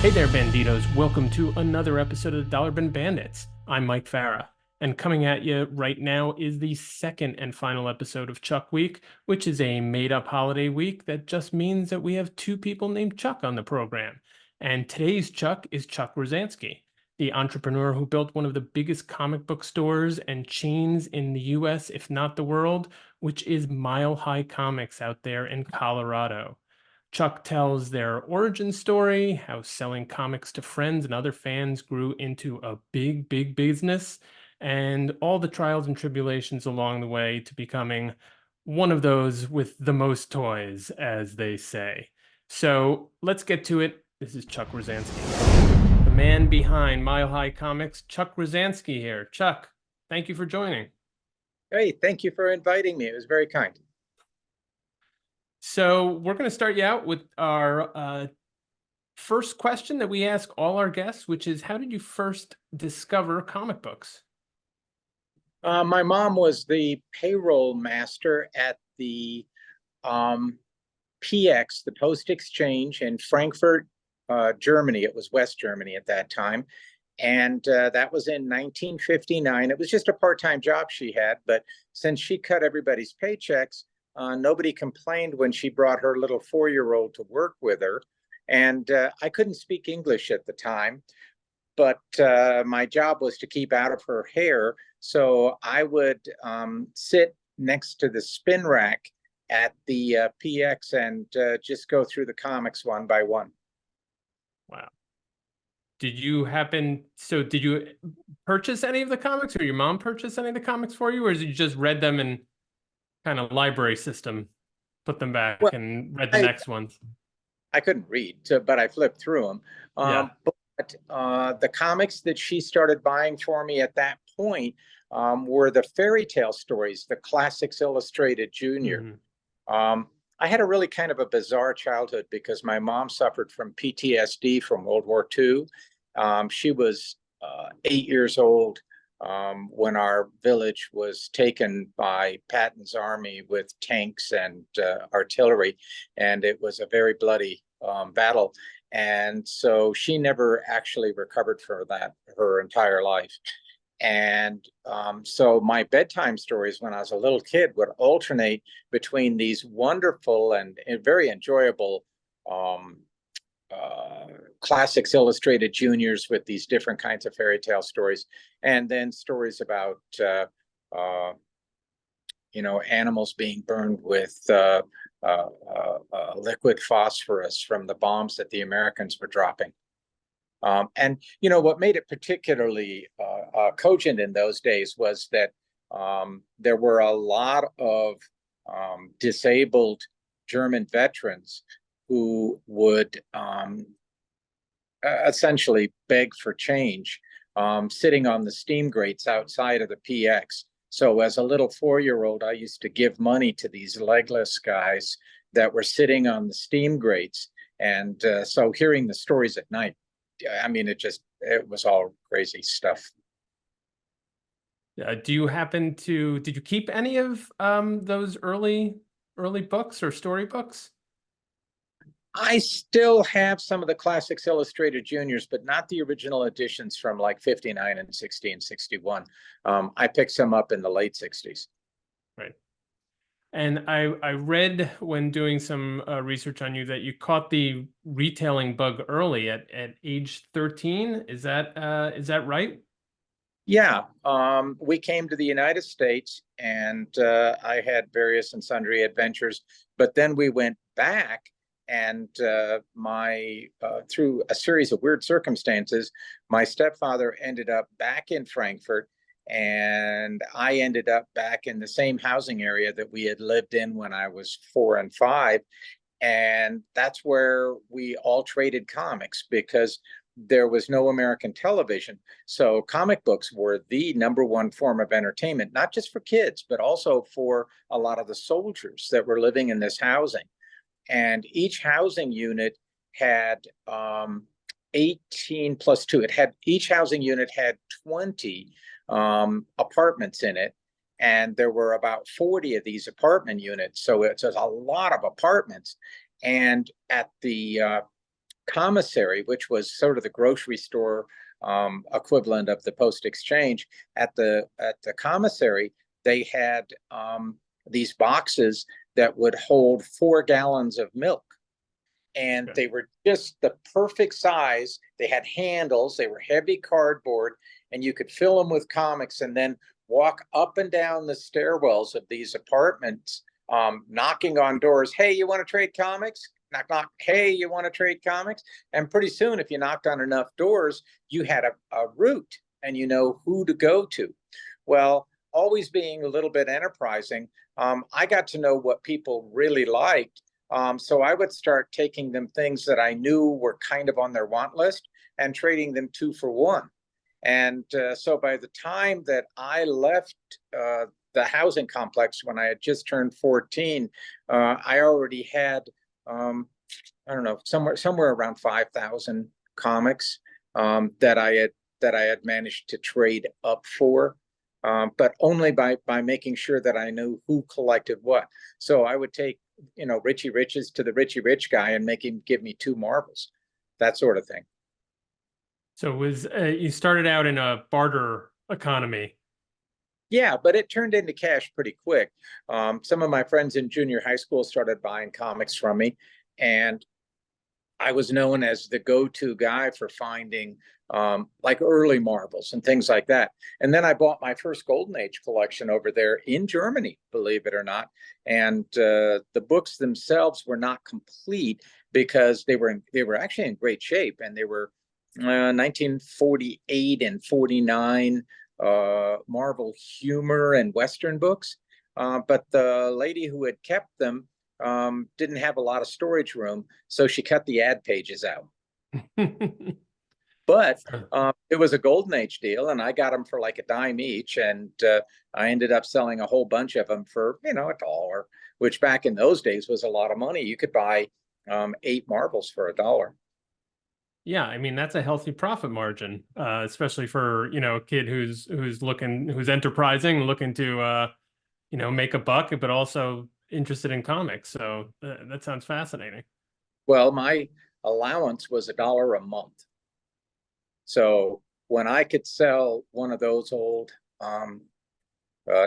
Hey there, Banditos. Welcome to another episode of the Dollar Bin Bandits. I'm Mike Farah, and coming at you right now is the second and final episode of Chuck Week, which is a made-up holiday week that just means that we have two people named Chuck on the program. And today's Chuck is Chuck Rozanski, the entrepreneur who built one of the biggest comic book stores and chains in the US, if not the world, which is Mile High Comics out there in Colorado. Chuck tells their origin story, how selling comics to friends and other fans grew into a big, big business, and all the trials and tribulations along the way to becoming one of those with the most toys, as they say. So let's get to it. This is Chuck Rozanski, the man behind Mile High Comics, Chuck Rozanski here. Chuck, thank you for joining. Hey, thank you for inviting me. It was very kind. So we're going to start you out with our first question that we ask all our guests, which is, how did you first discover comic books? My mom was the payroll master at the PX, the Post Exchange in Frankfurt, Germany. It was West Germany at that time. And that was in 1959. It was just a part-time job she had, but since she cut everybody's paychecks, nobody complained when she brought her little 4-year-old to work with her. And I couldn't speak English at the time, but my job was to keep out of her hair. So I would sit next to the spin rack at the PX and just go through the comics one by one. Wow. Did you purchase any of the comics, or your mom purchase any of the comics for you, or did you just read them and kind of library system, put them back Well, and read the I, next ones? I couldn't read, but I flipped through them. Yeah. But the comics that she started buying for me at that point were the fairy tale stories, the Classics Illustrated Junior. Mhm. I had a really kind of a bizarre childhood because my mom suffered from PTSD from World War II. She was 8 years old when our village was taken by Patton's army with tanks and artillery, and it was a very bloody battle. And so she never actually recovered from that her entire life. And so my bedtime stories when I was a little kid would alternate between these wonderful and very enjoyable um, Classics Illustrated Juniors with these different kinds of fairy tale stories, and then stories about uh, animals being burned with liquid phosphorus from the bombs that the Americans were dropping. And what made it particularly cogent in those days was that there were a lot of disabled German veterans who would essentially beg for change, sitting on the steam grates outside of the PX. So as a little 4-year-old, I used to give money to these legless guys that were sitting on the steam grates. And so hearing the stories at night, I mean, it was all crazy stuff. Did you keep any of those early books or storybooks? I still have some of the Classics Illustrated Juniors, but not the original editions from like 59 and 60 and 61. I picked some up in the late 60s. Right. And I read when doing some research on you that you caught the retailing bug early at age 13. Is that right? Yeah, we came to the United States and I had various and sundry adventures, but then we went back and through a series of weird circumstances, my stepfather ended up back in Frankfurt and I ended up back in the same housing area that we had lived in when I was 4 and 5. And that's where we all traded comics because there was no American television. So comic books were the number one form of entertainment, not just for kids, but also for a lot of the soldiers that were living in this housing. And each housing unit had 18 plus 2. Each housing unit had 20 apartments in it. And there were about 40 of these apartment units. So it's a lot of apartments. And at the commissary, which was sort of the grocery store equivalent of the post exchange. At the commissary, they had these boxes that would hold 4 gallons of milk, and Okay. they were just the perfect size. They had handles, they were heavy cardboard, and you could fill them with comics and then walk up and down the stairwells of these apartments, knocking on doors. Hey, you want to trade comics? Knock, knock. Hey, you want to trade comics? And pretty soon, if you knocked on enough doors, you had a route and you know who to go to. Well, always being a little bit enterprising, I got to know what people really liked. So I would start taking them things that I knew were kind of on their want list and trading them 2 for 1. And so by the time that I left the housing complex when I had just turned 14, I already had, I don't know, somewhere around 5,000 comics that I had managed to trade up for. But only by making sure that I knew who collected what. So I would take, Richie Riches to the Richie Rich guy and make him give me 2 marbles, that sort of thing. So it was you started out in a barter economy. Yeah, but it turned into cash pretty quick. Some of my friends in junior high school started buying comics from me, and I was known as the go-to guy for finding like early marbles and things like that. And then I bought my first Golden Age collection over there in Germany, believe it or not. And the books themselves were not complete because they were actually in great shape, and they were 1948 and 49 Marvel humor and Western books. But the lady who had kept them didn't have a lot of storage room, so she cut the ad pages out. But it was a Golden Age deal, and I got them for like a dime each, and I ended up selling a whole bunch of them for $1, which back in those days was a lot of money. You could buy 8 marbles for $1. Yeah, I mean that's a healthy profit margin, especially for a kid who's enterprising, looking to make a buck, but also interested in comics. So that sounds fascinating. Well, my allowance was $1 a month. So when I could sell one of those old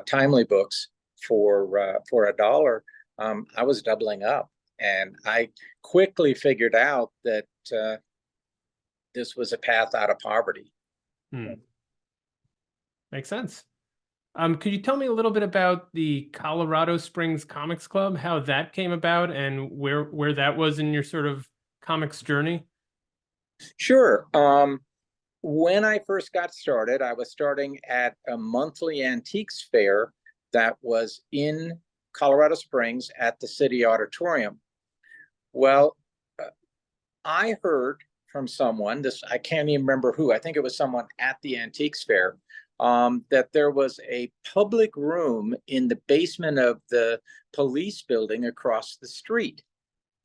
timely books for $1, I was doubling up, and I quickly figured out that this was a path out of poverty. Makes sense. Could you tell me a little bit about the Colorado Springs Comics Club, how that came about, and where that was in your sort of comics journey? Sure. When I first got started, I was starting at a monthly antiques fair that was in Colorado Springs at the City Auditorium. Well, I heard from someone, I can't even remember who, I think it was someone at the antiques fair, that there was a public room in the basement of the police building across the street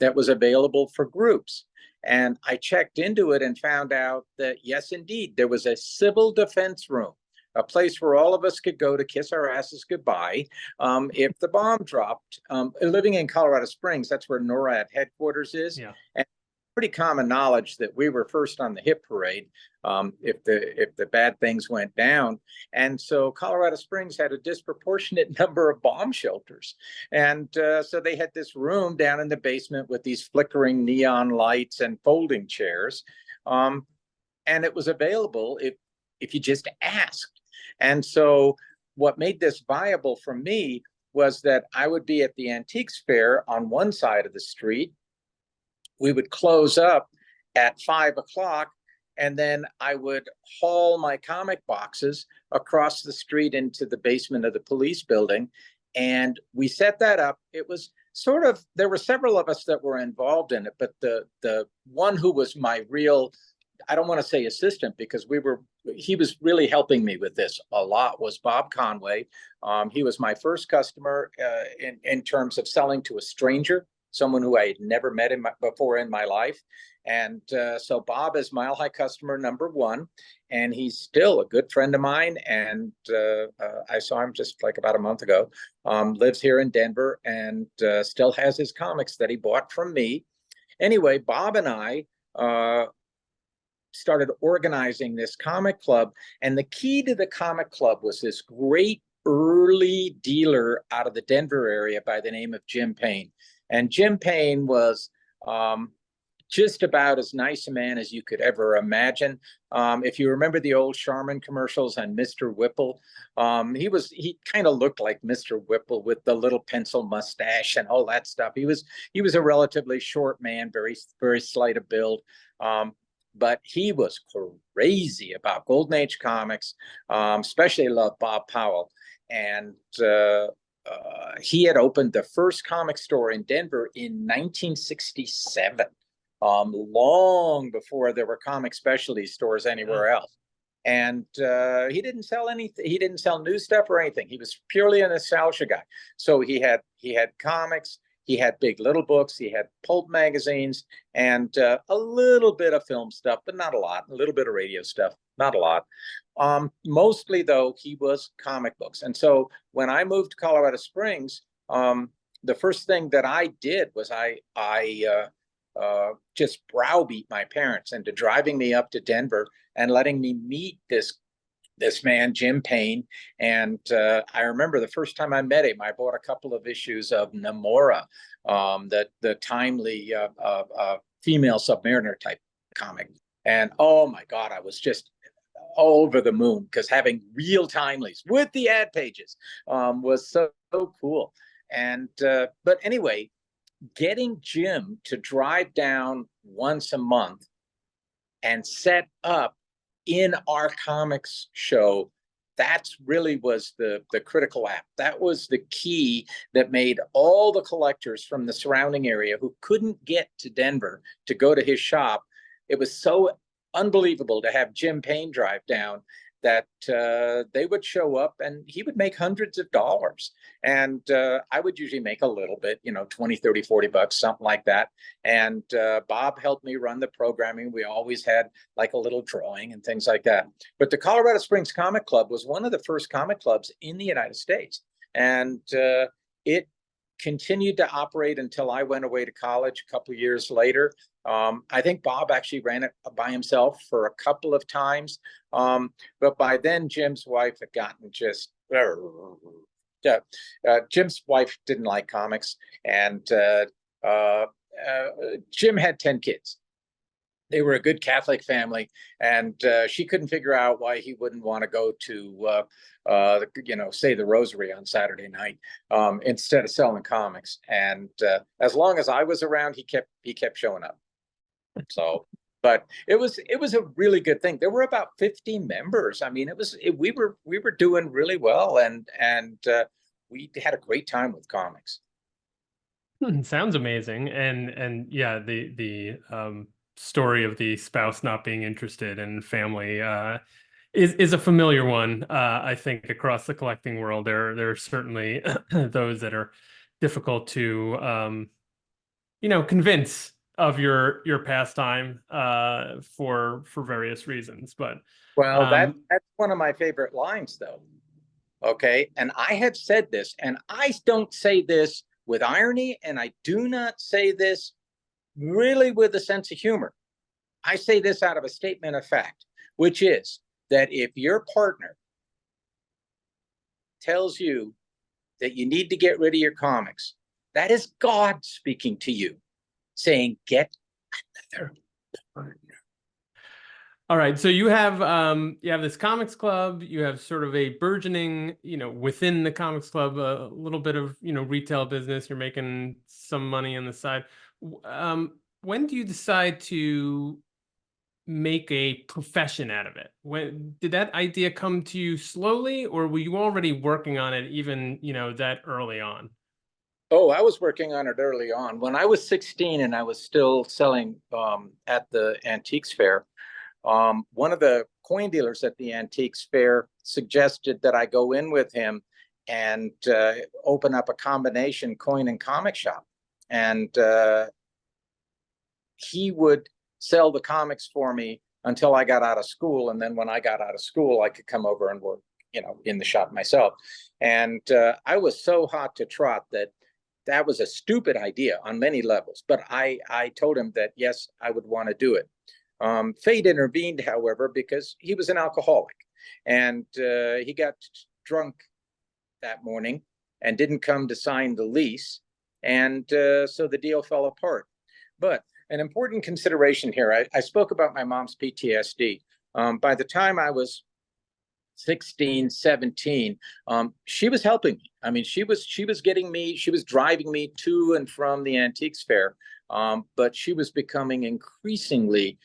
that was available for groups. And I checked into it and found out that, yes, indeed, there was a civil defense room, a place where all of us could go to kiss our asses goodbye if the bomb dropped. Living in Colorado Springs, that's where NORAD headquarters is. Yeah. And pretty common knowledge that we were first on the hit parade if the bad things went down. And so Colorado Springs had a disproportionate number of bomb shelters. And so they had this room down in the basement with these flickering neon lights and folding chairs. And it was available if you just asked. And so what made this viable for me was that I would be at the antiques fair on one side of the street. We would close up at 5 o'clock, and then I would haul my comic boxes across the street into the basement of the police building. And we set that up. It was sort of, there were several of us that were involved in it, but the one who was my real, I don't want to say assistant, because he was really helping me with this a lot, was Bob Conway. He was my first customer in terms of selling to a stranger, someone who I had never met before in my life. And so Bob is Mile High customer number 1, and he's still a good friend of mine. And I saw him just like about a month ago. Lives here in Denver, and still has his comics that he bought from me. Anyway, Bob and I uh, started organizing this comic club. And the key to the comic club was this great early dealer out of the Denver area by the name of Jim Payne. And Jim Payne was just about as nice a man as you could ever imagine. If you remember the old Charmin commercials and Mr. Whipple, he kind of looked like Mr. Whipple with the little pencil mustache and all that stuff. He was a relatively short man, very slight of build. But he was crazy about Golden Age comics, especially loved Bob Powell. And he had opened the first comic store in Denver in 1967, long before there were comic specialty stores anywhere else. And he didn't sell anything. He didn't sell new stuff or anything. He was purely a nostalgia guy. So he had comics. He had Big Little books. He had pulp magazines and a little bit of film stuff, but not a lot. A little bit of radio stuff, not a lot. Mostly, though, he was comic books. And so when I moved to Colorado Springs, the first thing that I did was I just browbeat my parents into driving me up to Denver and letting me meet this man, Jim Payne. And I remember the first time I met him, I bought a couple of issues of Namora, the timely female submariner type comic. And oh my God, I was just all over the moon because having real timelies with the ad pages was so cool. And but anyway, getting Jim to drive down once a month and set up in our comics show, that's really was the critical act. That was the key that made all the collectors from the surrounding area who couldn't get to Denver to go to his shop. It was so unbelievable to have Jim Payne drive down that they would show up and he would make hundreds of dollars. And I would usually make a little bit, 20, 30, 40 bucks, something like that. And Bob helped me run the programming. We always had like a little drawing and things like that. But the Colorado Springs Comic Club was one of the first comic clubs in the United States. And it continued to operate until I went away to college a couple of years later. I think Bob actually ran it by himself for a couple of times. But by then, Jim's wife had gotten just, Jim's wife didn't like comics. And Jim had 10 kids. They were a good Catholic family, and she couldn't figure out why he wouldn't want to go to, say the rosary on Saturday night instead of selling comics. And as long as I was around, he kept showing up. So, but it was a really good thing. There were about 50 members. I mean, we were doing really well, and we had a great time with comics. Sounds amazing, and yeah, the story of the spouse not being interested and family is a familiar one. I think across the collecting world, there are certainly those that are difficult to convince of your pastime for various reasons. But well, that's one of my favorite lines, though. Okay, and I have said this, and I don't say this with irony, and I do not say this really with a sense of humor. I say this out of a statement of fact, which is that if your partner tells you that you need to get rid of your comics, that is God speaking to you, saying, get another partner. All right, so you have this comics club. You have sort of a burgeoning, within the comics club, a little bit of retail business. You're making some money on the side. When do you decide to make a profession out of it? When did that idea come to you slowly, or were you already working on it even that early on? Oh, I was working on it early on. When I was 16 and I was still selling at the antiques fair, one of the coin dealers at the antiques fair suggested that I go in with him and open up a combination coin and comic shop. And he would sell the comics for me until I got out of school. And then when I got out of school, I could come over and work, in the shop myself. And I was so hot to trot that that was a stupid idea on many levels, but I told him that, yes, I would want to do it. Fate intervened, however, because he was an alcoholic, and he got drunk that morning and didn't come to sign the lease. And so the deal fell apart. But an important consideration here, I spoke about my mom's PTSD. By the time I was 16, 17, she was helping me. I mean, she was driving me to and from the antiques fair, but she was becoming increasingly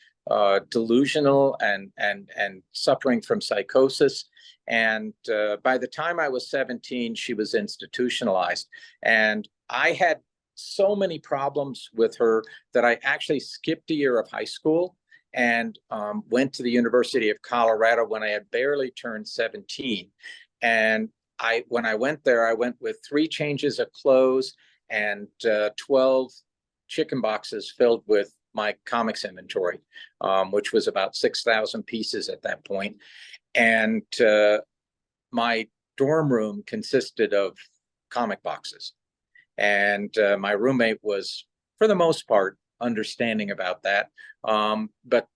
delusional and suffering from psychosis. And by the time I was 17, she was institutionalized. And I had so many problems with her that I actually skipped a year of high school and went to the University of Colorado when I had barely turned 17. And when I went there, I went with 3 changes of clothes and 12 chicken boxes filled with my comics inventory, which was about 6,000 pieces at that point. And my dorm room consisted of comic boxes. And my roommate was, for the most part, understanding about that. But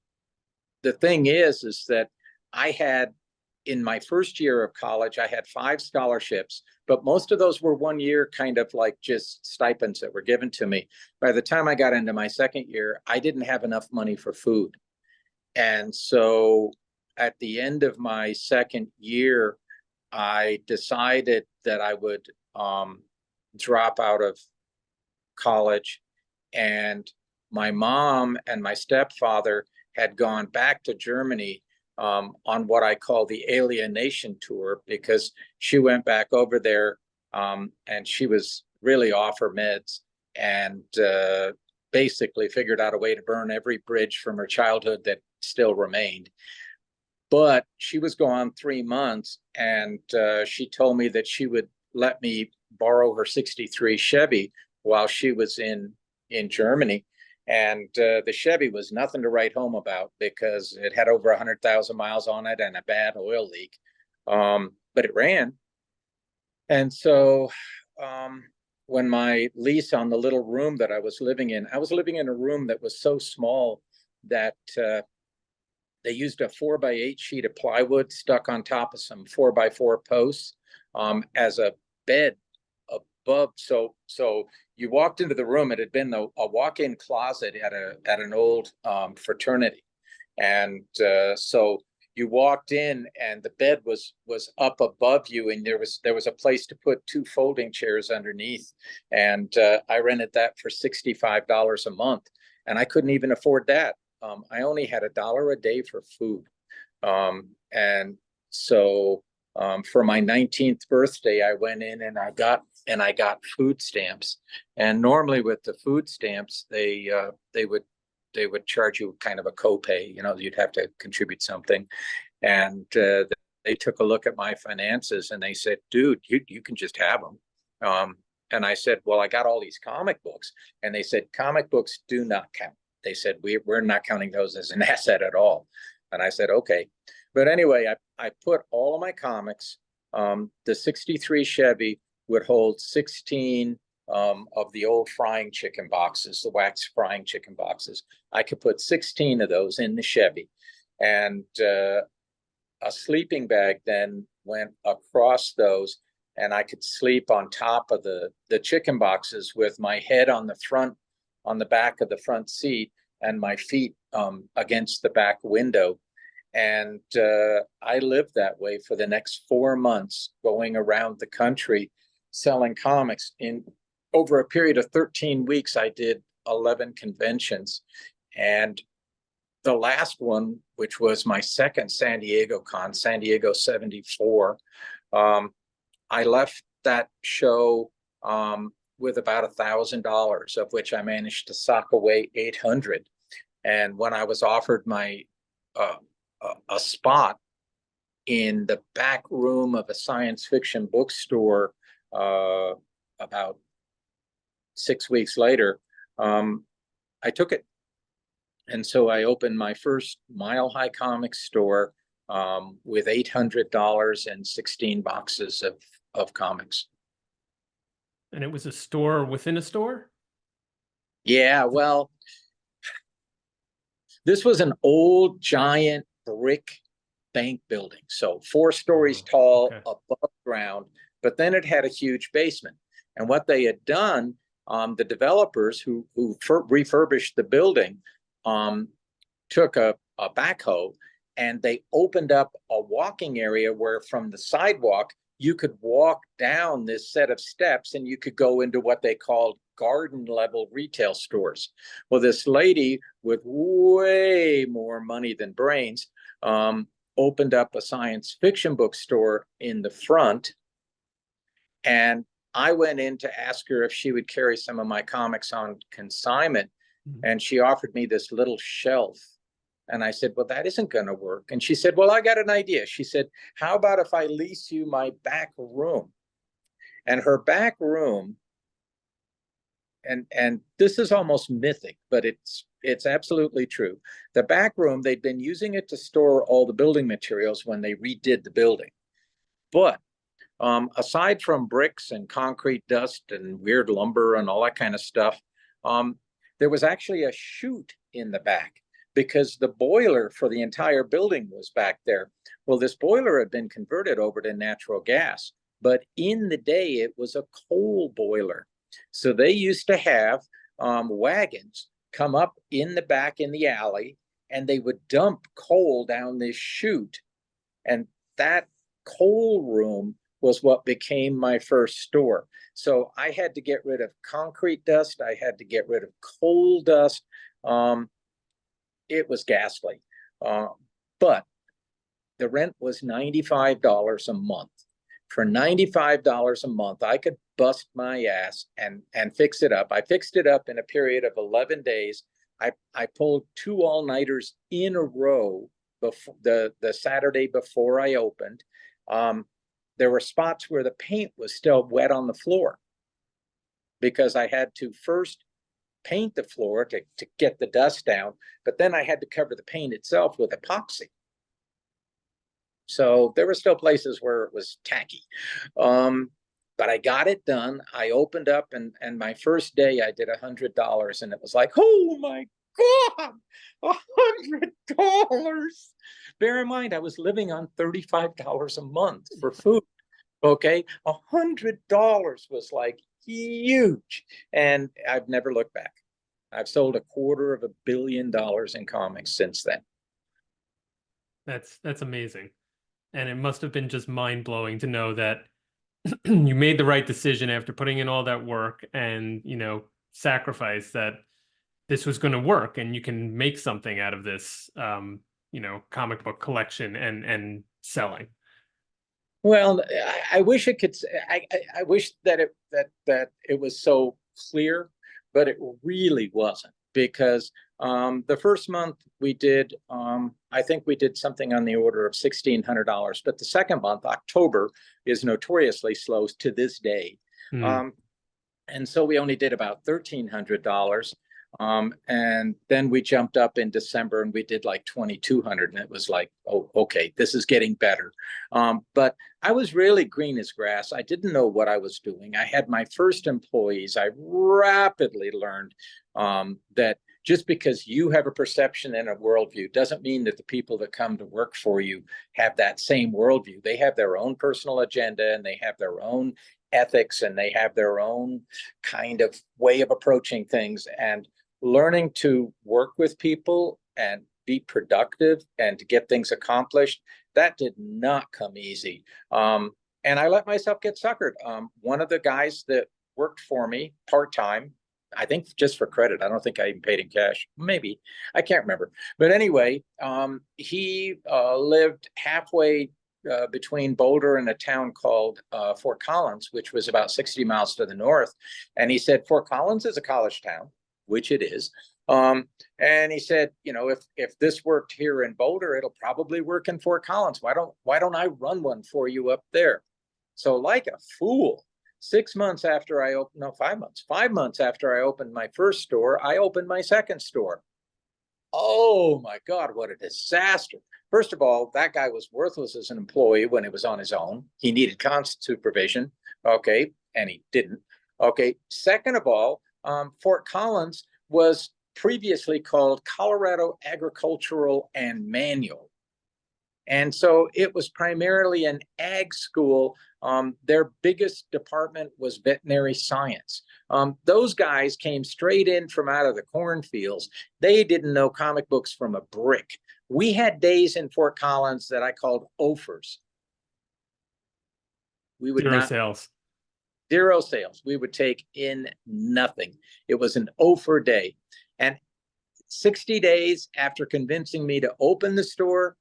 the thing is that I had, in my first year of college, I had 5 scholarships, but most of those were 1 year kind of like just stipends that were given to me. By the time I got into my second year, I didn't have enough money for food. And so at the end of my second year, I decided that I would drop out of college. And my mom and my stepfather had gone back to Germany on what I call the alienation tour, because she went back over there and she was really off her meds, and basically figured out a way to burn every bridge from her childhood that still remained. But she was gone 3 months, and she told me that she would let me borrow her 63 Chevy while she was in Germany. And the Chevy was nothing to write home about because it had over 100,000 miles on it and a bad oil leak. But it ran. And so when my lease on the little room that I was living in a room that was so small that they used a 4x8 sheet of plywood stuck on top of some 4x4 posts as a bed above. So you walked into the room. It had been a walk-in closet at an old fraternity, and so you walked in, and the bed was up above you, and there was a place to put 2 folding chairs underneath. And I rented that for $65 a month, and I couldn't even afford that. I only had $1 a day for food, and so for my 19th birthday, I went in and I got food stamps. And normally with the food stamps, they would charge you kind of a copay. You know, you'd have to contribute something. And they took a look at my finances and they said, "Dude, you can just have them." And I said, "Well, I got all these comic books." And they said, "Comic books do not count." They said, we're not counting those as an asset at all. And I said, okay. But anyway, I put all of my comics. The 63 Chevy would hold 16 of the old frying chicken boxes, the wax frying chicken boxes. I could put 16 of those in the Chevy. And a sleeping bag then went across those, and I could sleep on top of the chicken boxes with my head on the back of the front seat and my feet against the back window. And I lived that way for the next 4 months, going around the country selling comics. In over a period of 13 weeks, I did 11 conventions. And the last one, which was my second San Diego con, San Diego 74, I left that show with about $1,000, of which I managed to sock away 800. And when I was offered my a spot in the back room of a science fiction bookstore about 6 weeks later, I took it. And so I opened my first Mile High Comics store with $800 and 16 boxes of comics. And it was a store within a store? Yeah, well, this was an old giant brick bank building. So 4 stories Oh, tall okay. above ground, but then it had a huge basement. And what they had done, the developers who refurbished the building took a backhoe and they opened up a walking area where from the sidewalk you could walk down this set of steps and you could go into what they called garden level retail stores. Well, this lady with way more money than brains opened up a science fiction bookstore in the front. And I went in to ask her if she would carry some of my comics on consignment. Mhm. And she offered me this little shelf. And I said, well, that isn't going to work. And she said, well, I got an idea. She said, how about if I lease you my back room? And her back room, and this is almost mythic, but it's absolutely true. The back room, they'd been using it to store all the building materials when they redid the building. But aside from bricks and concrete dust and weird lumber and all that kind of stuff, there was actually a chute in the back because the boiler for the entire building was back there. Well, this boiler had been converted over to natural gas, but in the day it was a coal boiler. So they used to have wagons come up in the back in the alley and they would dump coal down this chute. And that coal room was what became my first store. So I had to get rid of concrete dust. I had to get rid of coal dust. It was ghastly. But the rent was $95 a month. For $95 a month, I could bust my ass and fix it up. I fixed it up in a period of 11 days. I pulled 2 all-nighters in a row before the Saturday before I opened. There were spots where the paint was still wet on the floor because I had to first paint the floor to get the dust down, but then I had to cover the paint itself with epoxy. So there were still places where it was tacky. But I got it done. I opened up and my first day I did $100 and it was like, oh my God, $100. Bear in mind, I was living on $35 a month for food. Okay. $100 was like huge. And I've never looked back. I've sold $250 million in comics since then. That's amazing. And it must have been just mind-blowing to know that you made the right decision after putting in all that work and, sacrifice, that this was going to work and you can make something out of this, comic book collection and selling. Well, I wish it could. I wish that it was so clear, but it really wasn't because the first month we did, I think we did something on the order of $1,600, but the second month, October, is notoriously slow to this day. Mm. And so we only did about $1,300. And then we jumped up in December and we did like 2,200, and it was like, oh, okay, this is getting better. But I was really green as grass. I didn't know what I was doing. I had my first employees. I rapidly learned that just because you have a perception and a worldview doesn't mean that the people that come to work for you have that same worldview. They have their own personal agenda and they have their own ethics and they have their own kind of way of approaching things. And learning to work with people and be productive and to get things accomplished, that did not come easy. And I let myself get suckered. One of the guys that worked for me part-time, I think just for credit, I don't think I even paid in cash. Maybe, I can't remember. But anyway, he lived halfway between Boulder and a town called Fort Collins, which was about 60 miles to the north. And he said, Fort Collins is a college town, which it is. And he said, if this worked here in Boulder, it'll probably work in Fort Collins. Why don't I run one for you up there? So like a fool, 6 months after I opened, no, 5 months, 5 months after I opened my first store, I opened my second store. Oh my God, what a disaster. First of all, that guy was worthless as an employee when he was on his own. He needed constant supervision. Okay. And he didn't. Okay. Second of all, Fort Collins was previously called Colorado Agricultural and Manual. And so it was primarily an ag school. Their biggest department was veterinary science. Those guys came straight in from out of the cornfields. They didn't know comic books from a brick. We had days in Fort Collins that I called offers. We would Zero not, sales. zero sales. We would take in nothing. It was an offer day. And 60 days after convincing me to open the store,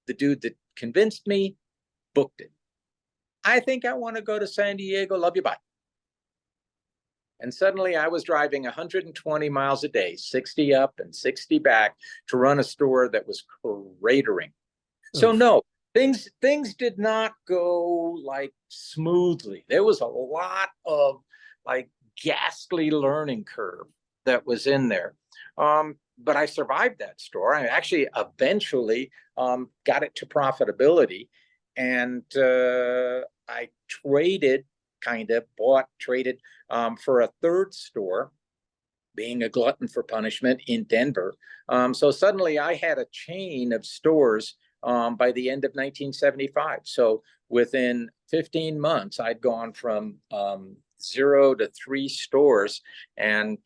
the dude that convinced me booked it. I think I want to go to San Diego. Love you. Bye. And suddenly I was driving 120 miles a day, 60 up and 60 back to run a store that was cratering. So Oof. no, things did not go like smoothly. There was a lot of like ghastly learning curve that was in there. But I survived that store. I actually eventually got it to profitability, and I traded, traded for a third store, being a glutton for punishment in Denver. So suddenly I had a chain of stores by the end of 1975. So within 15 months, I'd gone from 0 to 3 stores, and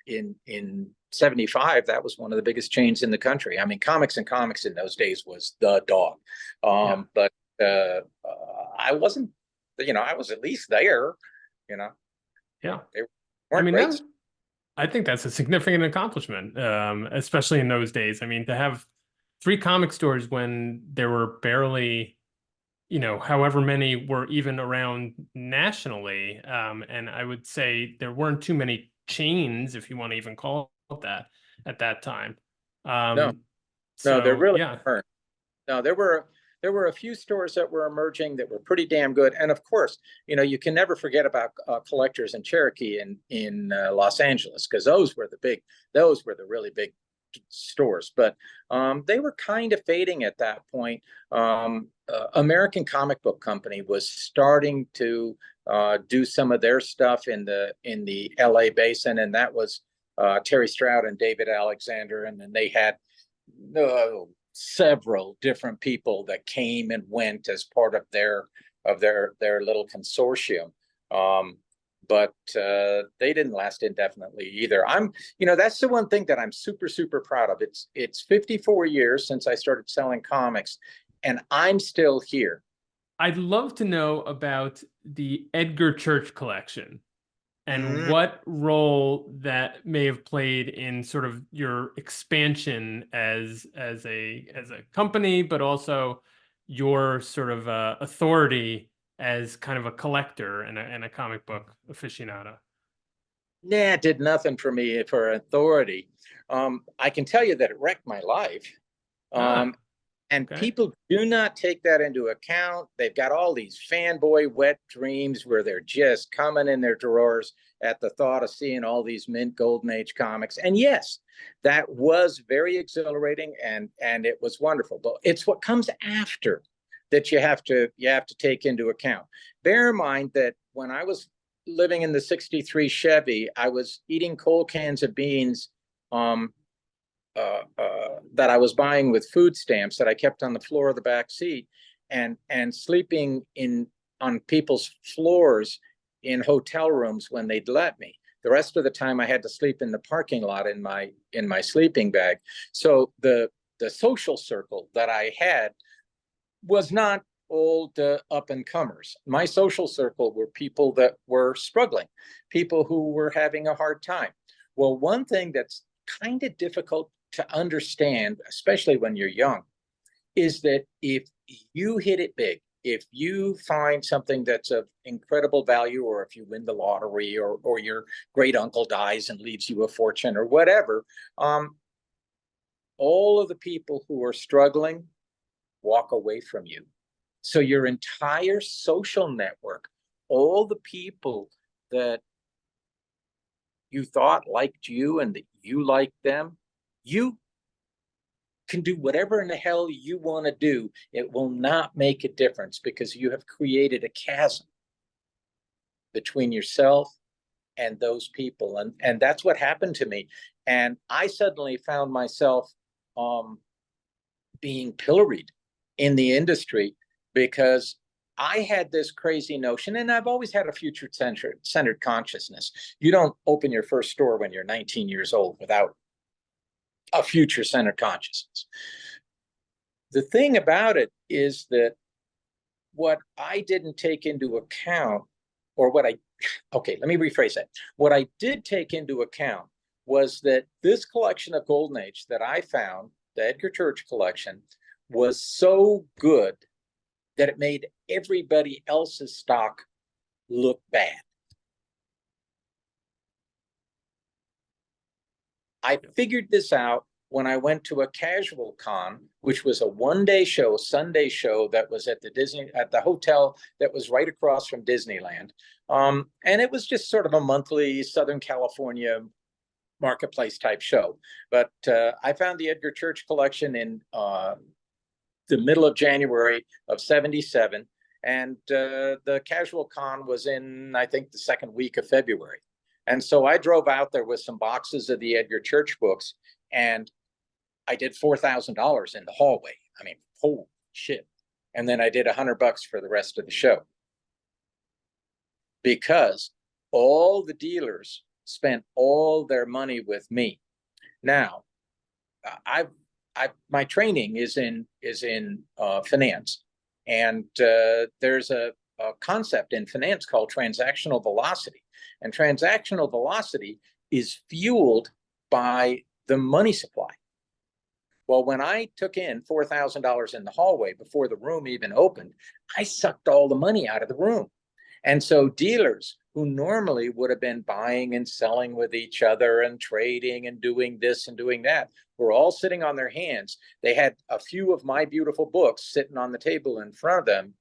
in 75, that was one of the biggest chains in the country. I mean, Comics and Comics in those days was the dog. But I wasn't, I was at least there, Yeah. They I weren't mean, great. I think that's a significant accomplishment, especially in those days. I mean, to have 3 comic stores when there were barely, however many were even around nationally. And I would say there weren't too many chains, if you want to even call it that, at that time. No, no, there So really yeah, weren't. No, there were a few stores that were emerging that were pretty damn good. And of course, you can never forget about Collectors and Cherokee in Los Angeles, because those were the really big stores. But they were kind of fading at that point. American Comic Book Company was starting to do some of their stuff in the LA basin, and that was Terry Stroud and David Alexander, and then they had several different people that came and went as part of their little consortium. But they didn't last indefinitely either. That's the one thing that I'm super, super proud of. It's 54 years since I started selling comics, and I'm still here. I'd love to know about the Edgar Church collection and what role that may have played in sort of your expansion as a company, but also your sort of authority as kind of a collector and a comic book aficionado. Nah, it did nothing for me for authority. I can tell you that it wrecked my life. And Okay. people do not take that into account. They've got all these fanboy wet dreams where they're just coming in their drawers at the thought of seeing all these mint golden age comics. And yes, that was very exhilarating, and it was wonderful. But it's what comes after that you have to take into account. Bear in mind that when I was living in the 63 Chevy, I was eating cold cans of beans that I was buying with food stamps that I kept on the floor of the back seat, and sleeping on people's floors in hotel rooms when they'd let me. The rest of the time I had to sleep in the parking lot in my sleeping bag. So the social circle that I had was not old up and comers. My social circle were people that were struggling, people who were having a hard time. Well, one thing that's kind of difficult to understand, especially when you're young, is that if you hit it big, if you find something that's of incredible value, or if you win the lottery, or your great uncle dies and leaves you a fortune or whatever, all of the people who are struggling walk away from you. So your entire social network, all the people that you thought liked you and that you liked them, you can do whatever in the hell you want to do. It will not make a difference, because you have created a chasm between yourself and those people. And that's what happened to me. And I suddenly found myself being pilloried in the industry because I had this crazy notion, and I've always had a future-centered consciousness. You don't open your first store when you're 19 years old without a future-centered consciousness. The thing about it is that what I didn't take into account, or okay, let me rephrase that. What I did take into account was that this collection of Golden Age that I found, the Edgar Church collection, was so good that it made everybody else's stock look bad. I figured this out when I went to a casual con, which was a one-day show, Sunday show, that was at the hotel that was right across from Disneyland. And it was just sort of a monthly Southern California marketplace type show. But I found the Edgar Church collection in the middle of January of '77. And the casual con was in, I think, the second week of February. And so I drove out there with some boxes of the Edgar Church books, and I did $4,000 in the hallway. I mean, holy shit. And then I did $100 for the rest of the show, because all the dealers spent all their money with me. Now, my training is in finance, and there's a concept in finance called transactional velocity. And transactional velocity is fueled by the money supply. Well, when I took in $4,000 in the hallway before the room even opened, I sucked all the money out of the room. And so dealers who normally would have been buying and selling with each other and trading and doing this and doing that were all sitting on their hands. They had a few of my beautiful books sitting on the table in front of them,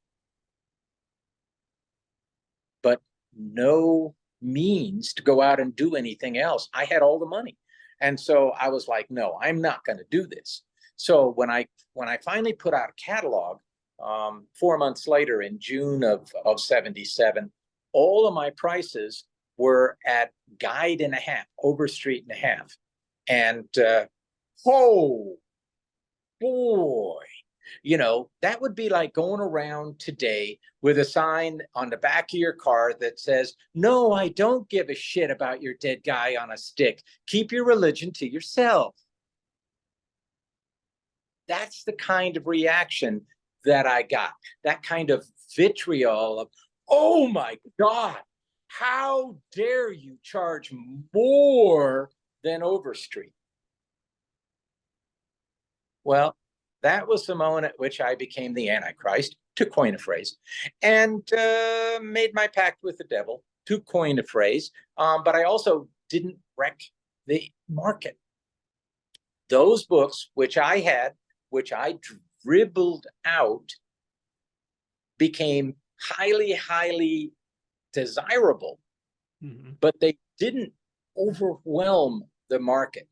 but no means to go out and do anything else. I had all the money. And so I was like, no, I'm not going to do this. So when I finally put out a catalog 4 months later in June of '77, all of my prices were at guide and a half, Overstreet and a half. And oh boy, you know, that would be like going around today with a sign on the back of your car that says, no, I don't give a shit about your dead guy on a stick. Keep your religion to yourself. That's the kind of reaction that I got, that kind of vitriol of, oh my God, how dare you charge more than Overstreet? Well, that was the moment at which I became the Antichrist, to coin a phrase, and made my pact with the devil, to coin a phrase. But I also didn't wreck the market. Those books, which I dribbled out, became highly, highly desirable, but they didn't overwhelm the market.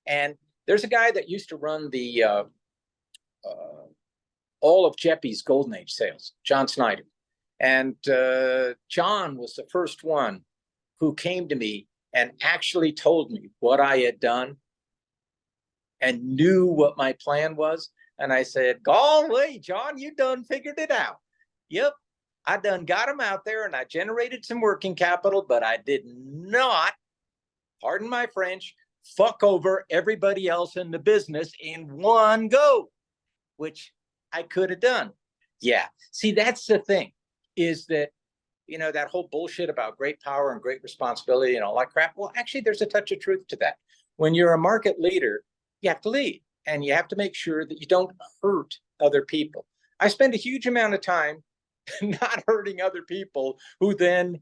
And there's a guy that used to run the all of Jeppy's Golden Age sales, John Snyder. And John was the first one who came to me and actually told me what I had done and knew what my plan was. And I said, golly, John, you done figured it out. Yep, I done got him out there and I generated some working capital, but I did not, pardon my French, fuck over everybody else in the business in one go, which I could have done. Yeah. See, that's the thing, is that, you know, that whole bullshit about great power and great responsibility and all that crap. Well, actually, there's a touch of truth to that. When you're a market leader, you have to lead, and you have to make sure that you don't hurt other people. I spend a huge amount of time not hurting other people who then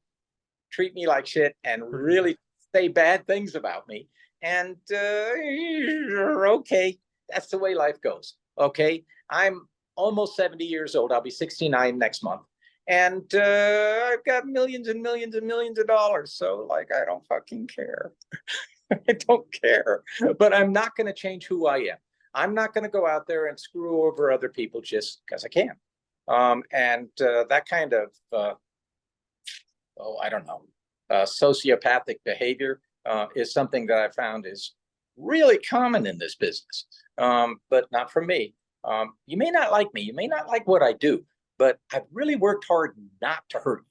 treat me like shit and really say bad things about me. And okay, that's the way life goes. Okay, I'm almost 70 years old. I'll be 69 next month. And I've got millions and millions and millions of dollars. So, like, I don't fucking care. I don't care. But I'm not going to change who I am. I'm not going to go out there and screw over other people just because I can. And that kind of, I don't know. sociopathic behavior is something that I found is really common in this business, but not for me. You may not like me, you may not like what I do, but I've really worked hard not to hurt you,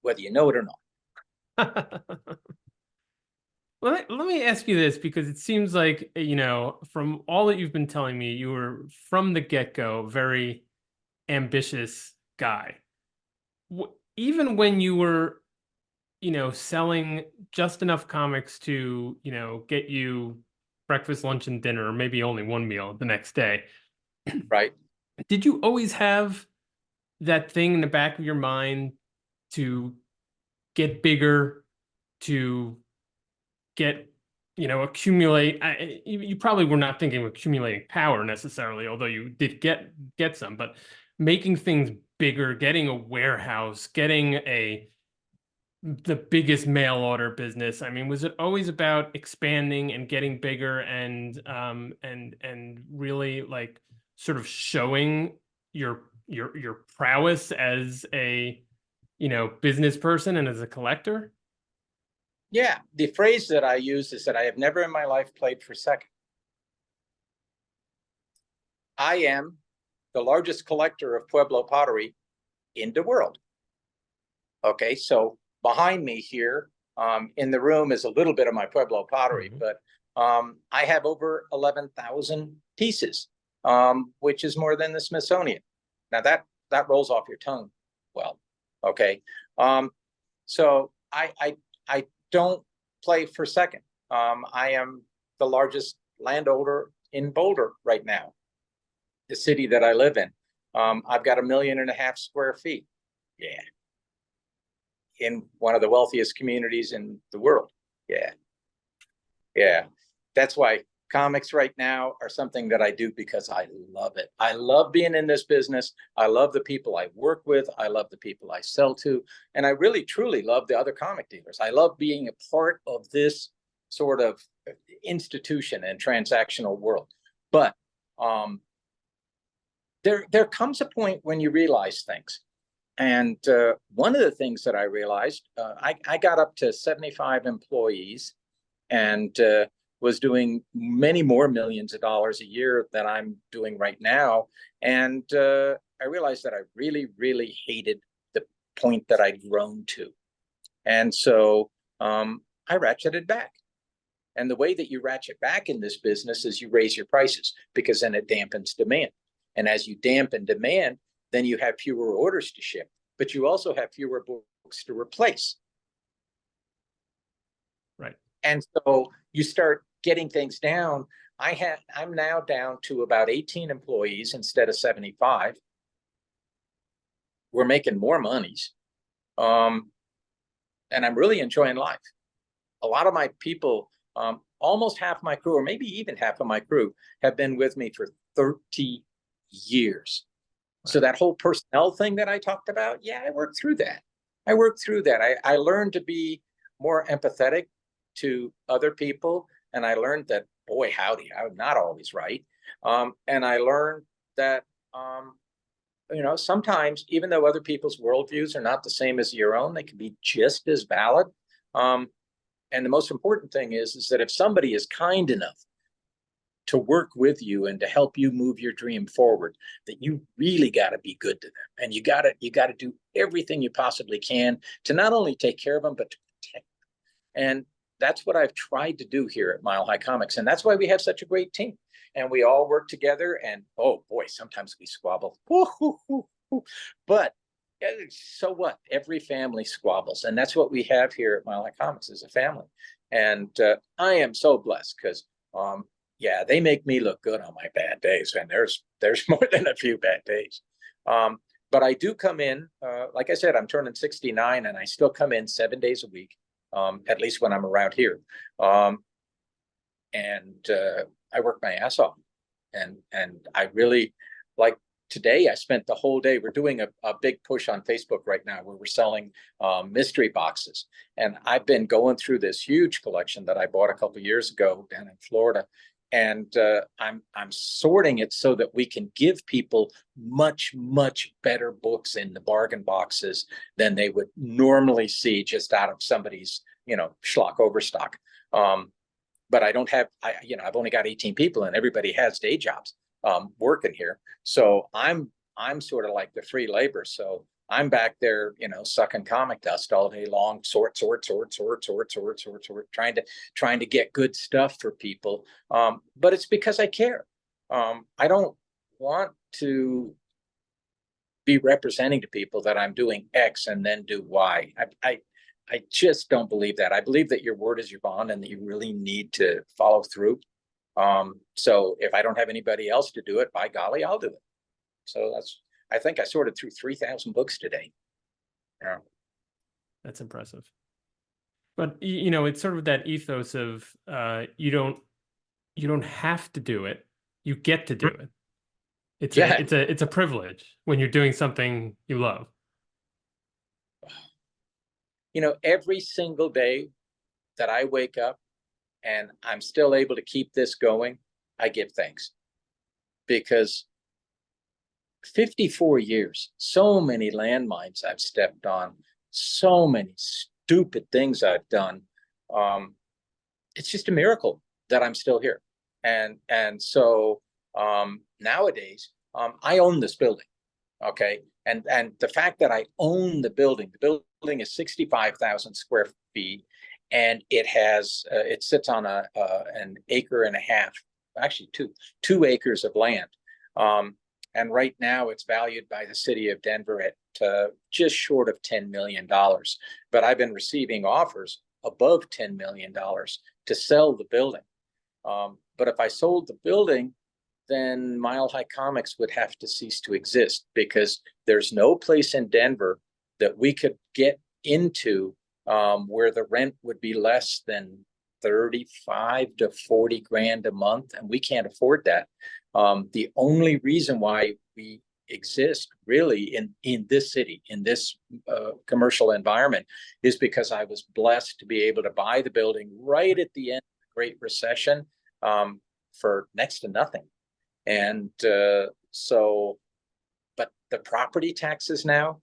whether you know it or not. Let me ask you this, because it seems like, from all that you've been telling me, you were from the get-go very ambitious guy. Even when you were, selling just enough comics to, get you breakfast, lunch, and dinner, or maybe only one meal the next day. Right. Did you always have that thing in the back of your mind to get bigger, to get, accumulate? You probably were not thinking of accumulating power necessarily, although you did get some, but making things bigger, getting a warehouse, getting the biggest mail order business. I mean, was it always about expanding and getting bigger and really like sort of showing your prowess as a, business person and as a collector? Yeah, the phrase that I use is that I have never in my life played for second. I am the largest collector of Pueblo pottery in the world. Okay, so behind me here in the room is a little bit of my Pueblo pottery, but I have over 11,000 pieces, which is more than the Smithsonian. Now that rolls off your tongue. Well, okay. So I don't play for second. I am the largest landowner in Boulder right now, the city that I live in. I've got 1.5 million square feet. Yeah. In one of the wealthiest communities in the world. Yeah. Yeah. That's why comics right now are something that I do because I love it. I love being in this business. I love the people I work with. I love the people I sell to. And I really, truly love the other comic dealers. I love being a part of this sort of institution and transactional world. But there comes a point when you realize things. And one of the things that I realized, I got up to 75 employees and was doing many more millions of dollars a year than I'm doing right now. And I realized that I really, really hated the point that I'd grown to. And so I ratcheted back. And the way that you ratchet back in this business is you raise your prices, because then it dampens demand. And as you dampen demand, then you have fewer orders to ship, but you also have fewer books to replace. Right. And so you start getting things down. I'm now down to about 18 employees instead of 75. We're making more monies. And I'm really enjoying life. A lot of my people, almost half my crew, or maybe even half of my crew, have been with me for 30 years. So that whole personnel thing that I talked about, yeah, I worked through that. I learned to be more empathetic to other people. And I learned that, boy, howdy, I'm not always right. And I learned that, sometimes, even though other people's worldviews are not the same as your own, they can be just as valid. And the most important thing is that if somebody is kind enough to work with you and to help you move your dream forward, that you really got to be good to them. And you got to do everything you possibly can to not only take care of them, but to protect them. And that's what I've tried to do here at Mile High Comics. And that's why we have such a great team. And we all work together. And oh boy, sometimes we squabble. But so what? Every family squabbles. And that's what we have here at Mile High Comics, is a family. And I am so blessed because yeah, they make me look good on my bad days, and there's more than a few bad days. But I do come in, like I said, I'm turning 69, and I still come in 7 days a week, at least when I'm around here. And I work my ass off, and I really, like today, I spent the whole day. We're doing a big push on Facebook right now where we're selling mystery boxes, and I've been going through this huge collection that I bought a couple of years ago down in Florida. I'm sorting it so that we can give people much better books in the bargain boxes than they would normally see just out of somebody's schlock overstock. But I don't have I've only got 18 people and everybody has day jobs working here, so I'm sort of like the free labor. So I'm back there, sucking comic dust all day long, sort, trying to get good stuff for people. But it's because I care. I don't want to be representing to people that I'm doing X and then do Y. I just don't believe that. I believe that your word is your bond and that you really need to follow through. So if I don't have anybody else to do it, by golly, I'll do it. So I think I sorted through 3,000 books today. Yeah. That's impressive. But it's sort of that ethos of you don't have to do it. You get to do it. It's a privilege when you're doing something you love. Every single day that I wake up and I'm still able to keep this going, I give thanks. Because 54 years, so many landmines I've stepped on, so many stupid things I've done. It's just a miracle that I'm still here. And so nowadays, I own this building. Okay. And the fact that I own the building is 65,000 square feet, and it sits on an acre and a half, actually two acres of land. And right now it's valued by the city of Denver at just short of $10 million. But I've been receiving offers above $10 million to sell the building. But if I sold the building, then Mile High Comics would have to cease to exist, because there's no place in Denver that we could get into where the rent would be less than 35 to 40 grand a month, and we can't afford that. The only reason why we exist really in this city, in this commercial environment, is because I was blessed to be able to buy the building right at the end of the Great Recession for next to nothing. And so, but the property taxes now,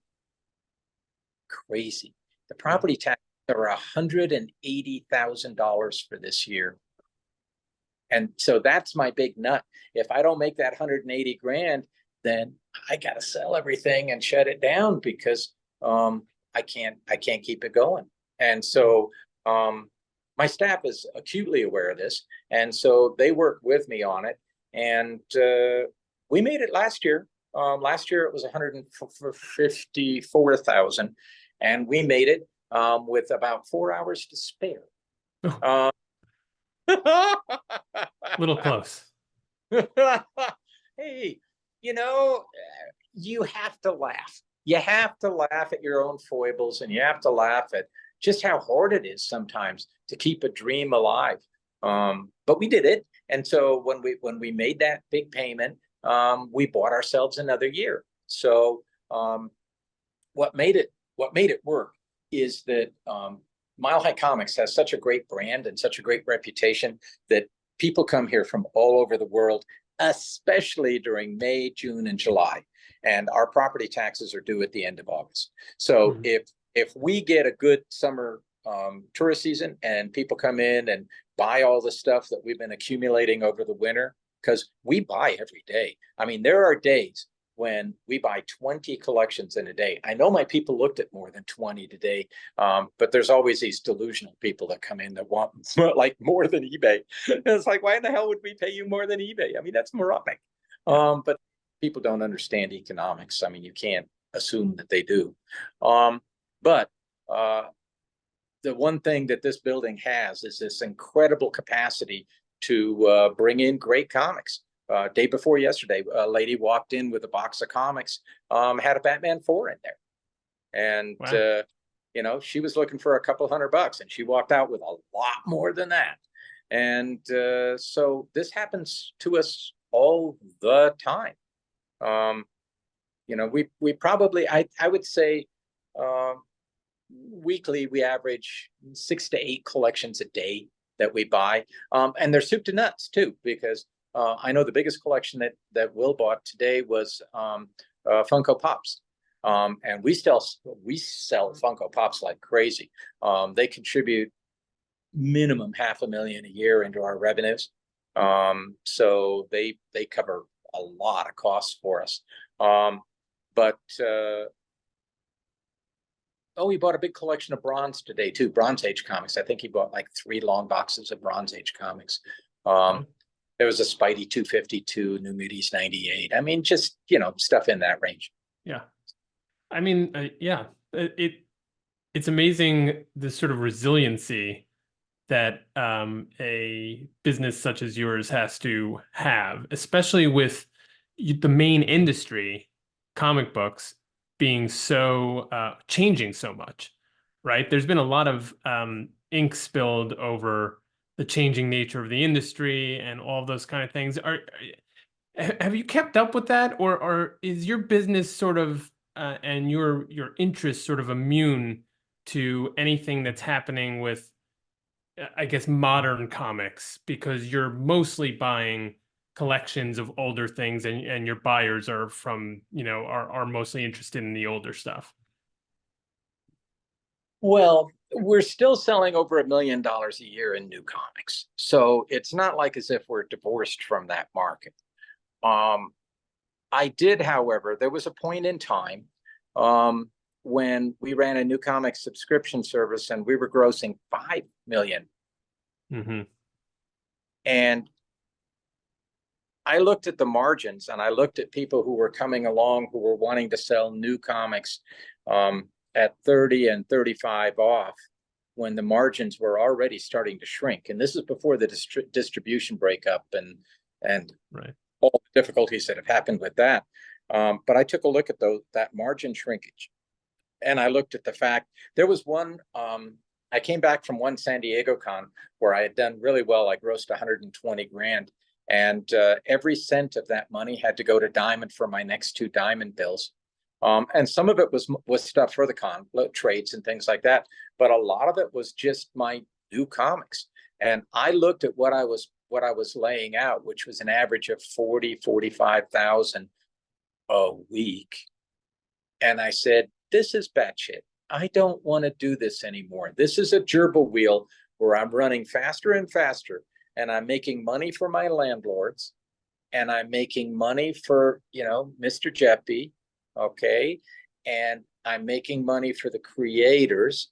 crazy. The property taxes are $180,000 for this year. And so that's my big nut. If I don't make that 180 grand, then I got to sell everything and shut it down, because I can't keep it going. And so my staff is acutely aware of this. And so they work with me on it. And we made it last year. Last year it was 154,000, and we made it with about 4 hours to spare. Little close. Hey, you have to laugh. You have to laugh at your own foibles, and you have to laugh at just how hard it is sometimes to keep a dream alive. But we did it. And so when we made that big payment, we bought ourselves another year. So what made it work is that Mile High Comics has such a great brand and such a great reputation that people come here from all over the world, especially during May, June, and July. And our property taxes are due at the end of August. So if we get a good summer tourist season and people come in and buy all the stuff that we've been accumulating over the winter, because we buy every day. I mean, there are days when we buy 20 collections in a day. I know my people looked at more than 20 today, but there's always these delusional people that come in that want like more than eBay. And it's like, why in the hell would we pay you more than eBay? I mean, that's moronic. But people don't understand economics. I mean, you can't assume that they do. But the one thing that this building has is this incredible capacity to bring in great comics. Day before yesterday, a lady walked in with a box of comics, had a Batman 4 in there. And, wow. She was looking for a couple $100, and she walked out with a lot more than that. And so this happens to us all the time. We probably, I would say, weekly, we average 6 to 8 collections a day that we buy. And they're soup to nuts too, because I know the biggest collection that Will bought today was Funko Pops. And we sell Funko Pops like crazy. They contribute minimum $500,000 a year into our revenues. So they cover a lot of costs for us. But he bought a big collection of bronze today too, Bronze Age comics. I think he bought like 3 long boxes of Bronze Age comics. There was a Spidey 252, New Middies 98. I mean, just, stuff in that range. Yeah. I mean, yeah, it's amazing the sort of resiliency that a business such as yours has to have, especially with the main industry, comic books, being so changing so much, right? There's been a lot of ink spilled over the changing nature of the industry and all those kind of things. Have you kept up with that, or is your business sort of and your interest sort of immune to anything that's happening with, I guess, modern comics, because you're mostly buying collections of older things and your buyers are from, are mostly interested in the older stuff? Well, we're still selling over $1 million a year in new comics. So it's not like as if we're divorced from that market. I did, however, there was a point in time when we ran a new comic subscription service and we were grossing $5 million. Mm-hmm. And I looked at the margins and I looked at people who were coming along who were wanting to sell new comics at 30 and 35 off when the margins were already starting to shrink. And this is before the distribution breakup and right. all the difficulties that have happened with that. But I took a look at that margin shrinkage. And I looked at the fact there was one, I came back from one San Diego con where I had done really well. I grossed 120 grand. And every cent of that money had to go to Diamond for my next 2 Diamond bills. And some of it was stuff for the con, trades and things like that. But a lot of it was just my new comics. And I looked at what I was laying out, which was an average of 45,000 a week. And I said, this is batshit. I don't want to do this anymore. This is a gerbil wheel where I'm running faster and faster, and I'm making money for my landlords, and I'm making money for, Mr. Jeppy, okay? And I'm making money for the creators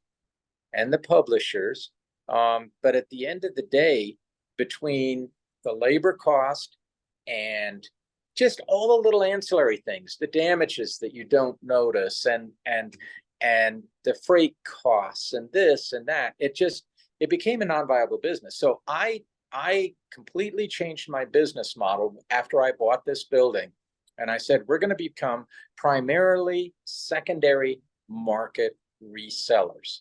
and the publishers. But at the end of the day, between the labor cost and just all the little ancillary things, the damages that you don't notice, and the freight costs and this and that, it became a non-viable business. So I completely changed my business model after I bought this building. And I said, we're going to become primarily secondary market resellers.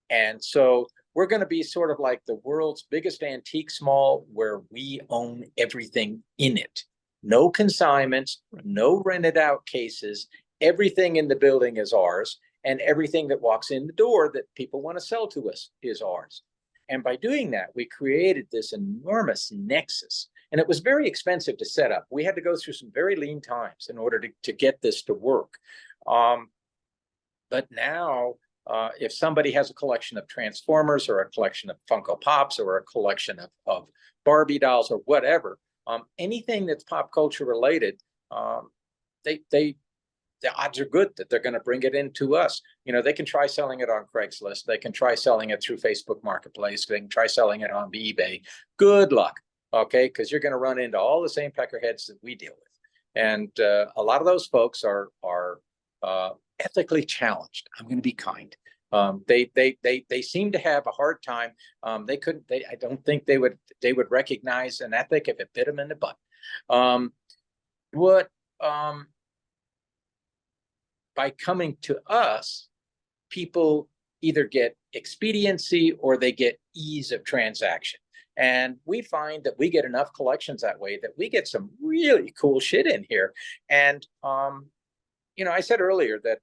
And so we're going to be sort of like the world's biggest antique mall where we own everything in it. No consignments, no rented out cases. Everything in the building is ours. And everything that walks in the door that people want to sell to us is ours. And by doing that, we created this enormous nexus. And it was very expensive to set up. We had to go through some very lean times in order to get this to work. But now, if somebody has a collection of Transformers or a collection of Funko Pops or a collection of Barbie dolls or whatever, anything that's pop culture related, the odds are good that they're going to bring it into us. They can try selling it on Craigslist. They can try selling it through Facebook Marketplace. They can try selling it on eBay. Good luck, okay? Because you're going to run into all the same peckerheads that we deal with. And a lot of those folks are ethically challenged. I'm going to be kind. They seem to have a hard time. I don't think they would recognize an ethic if it bit them in the butt. By coming to us, people either get expediency or they get ease of transaction. And we find that we get enough collections that way that we get some really cool shit in here. And, I said earlier that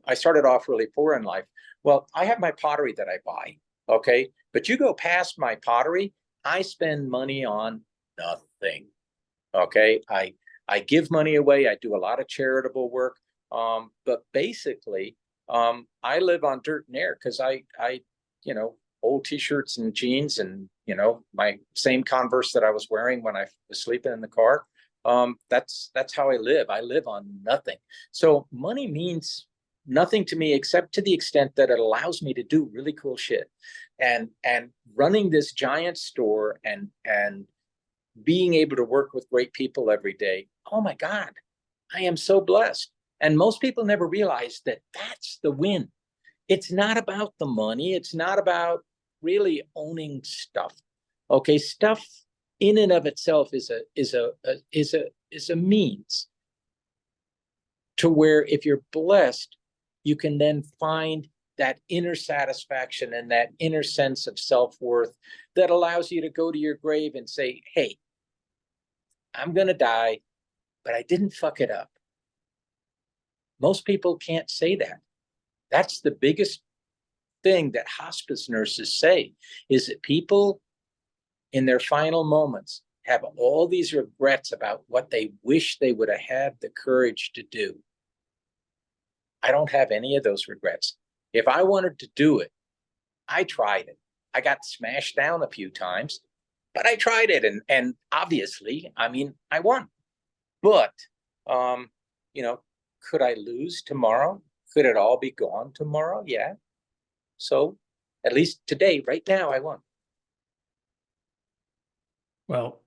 I started off really poor in life. Well, I have my pottery that I buy. Okay. But you go past my pottery, I spend money on nothing. Okay. I give money away. I do a lot of charitable work. But basically, I live on dirt and air because you know, old t-shirts and jeans and, you know, my same Converse that I was wearing when I was sleeping in the car. That's how I live. I live on nothing. So money means nothing to me except to the extent that it allows me to do really cool shit. And running this giant store and being able to work with great people every day. Oh my God, I am so blessed. And most people never realize that that's the win. It's not about the money. It's not about really owning stuff. Okay, stuff in and of itself is a means to where if you're blessed, you can then find that inner satisfaction and that inner sense of self-worth that allows you to go to your grave and say, hey, I'm going to die, but I didn't fuck it up. Most people can't say that. That's the biggest thing that hospice nurses say, is that people in their final moments have all these regrets about what they wish they would have had the courage to do. I don't have any of those regrets. If I wanted to do it, I tried it. I got smashed down a few times, but I tried it. And obviously, I mean, I won. But, you know, could I lose tomorrow? Could it all be gone tomorrow? Yeah. So at least today, right now, I won. Well,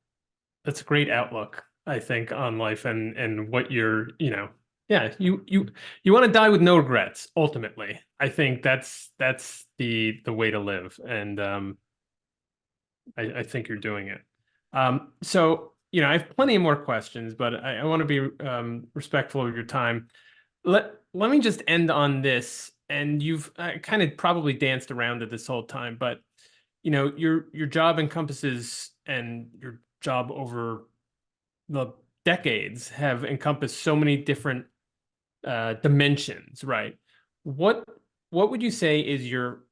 that's a great outlook, I think, on life and what you're, yeah, you want to die with no regrets, ultimately. I think that's the way to live. And I think you're doing it. So, I have plenty of more questions, but I want to be respectful of your time. Let me just end on this. And you've kind of probably danced around it this whole time, but your job encompasses, and your job over the decades have encompassed so many different dimensions, right? What what would you say is your